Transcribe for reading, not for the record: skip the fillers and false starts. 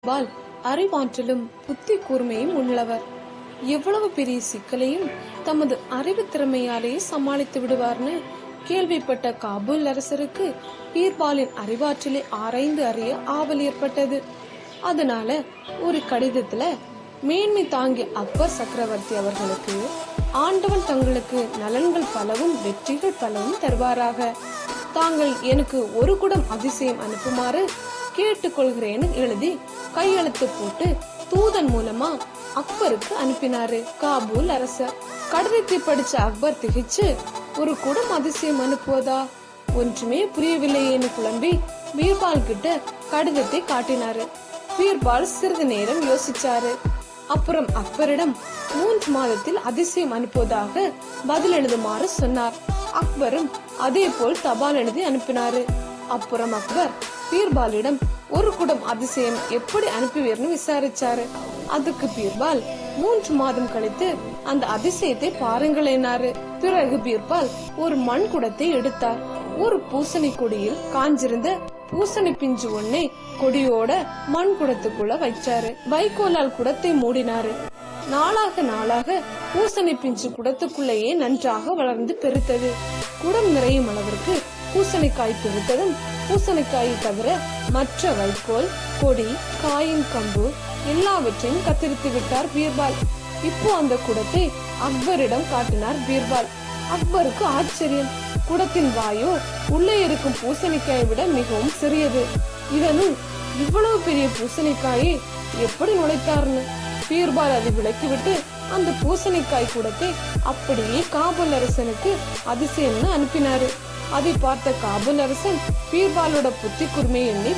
பீர்பால் அறிவாற்றலும் புத்தி கூர்மையும் உள்ளவர். எவ்வளவு பெரிய சிக்கலையும் தமது அறிவு திறமையாலேயே சமாளித்து விடுவார்னு கேள்விப்பட்ட காபூல் அரசருக்கு பீர்பாலின் அறிவாற்றலை ஆராய்ந்து அறிய ஆவல் ஏற்பட்டது. அதனால ஒரு கடிதத்துல மேன்மை தாங்கிய அக்பர் சக்கரவர்த்தி அவர்களுக்கு ஆண்டவன் தங்களுக்கு நலன்கள் பலவும் வெற்றிகள் பலவும் தருவாராக. தாங்கள் எனக்கு ஒரு குடம் அதிசயம் அனுப்புமாறு கேட்டுக்கொள்கிறேன்னு எழுதி கையெழுத்து போட்டு தூதன் மூலமா அக்பருக்கு அனுப்பினாரு காபூல் அரசர். கடிதத்தை படிச்ச அக்பர் திகைச்சு, ஒரு குடம் அதிசயம் அனுப்புவதா, ஒன்றுமே புரியவில்லையேன்னு குழம்பி பீர்பால் கிட்ட கடிதத்தை காட்டினாரு. பீர்பால் சிறிது நேரம் யோசிச்சாரு. அப்புறம் அக்பரிடம் 3 மாதத்தில் அதிசயம் அனுப்புவதாக பதில் எழுதுமாறு சொன்னார். அக்பரும் அதே போல் தபால் எழுதி அனுப்பினாரு. அப்புறம் அக்பர் பீர்பாலிடம் ஒரு குடம் அதிசயம் எப்படி அனுப்புவீர்னு விசாரிச்சாரு. அதுக்கு பீர்பால் 3 மாதம் கழித்து அந்த அதிசயத்தை பாருங்களேனாரு. பிறகு பீர்பால் ஒரு மண் குடத்தை எடுத்தார். ஒரு பூசணி கொடியில் காஞ்சிருந்த பூசணி பிஞ்சு ஒன்னை கொடியோட மண் குடத்துக்குள்ள வச்சாரு. வைக்கோலால் குடத்தை மூடினாரு. நாளாக நாளாக பூசணி பிஞ்சு குடத்துக்குள்ளேயே நன்றாக வளர்ந்து பெருத்தது. குடம் நிறையும் அளவிற்கு பூசணிக்காய் பெருத்ததும் பூசணிக்காயை தவிர மற்ற வைக்கோல், கொடி, காயின் கம்பு எல்லாவற்றையும் கத்தரித்து விட்டார் பீர்பால். இப்போ அந்த குடத்தை அக்பரிடம் காட்டினார் பீர்பால். அக்பருக்கு ஆச்சரியம். குடத்தின் வாயோ உள்ளே இருக்கும் பூசணிக்காயை விட மிகவும் சிறியது. இதனுள் இவ்வளவு பெரிய பூசணிக்காயை எப்படி நுழைத்தார்னு பீர்பால் அதை விளக்கிவிட்டு அந்த பூசணிக்காய் குடத்தை அப்படியே காபூல் அரசனுக்கு அதிசயம்னு அனுப்பினாரு. அதை பார்த்த காபூல் அரசன் பீர்பாலோட புத்தி கூர்மையை எண்ணி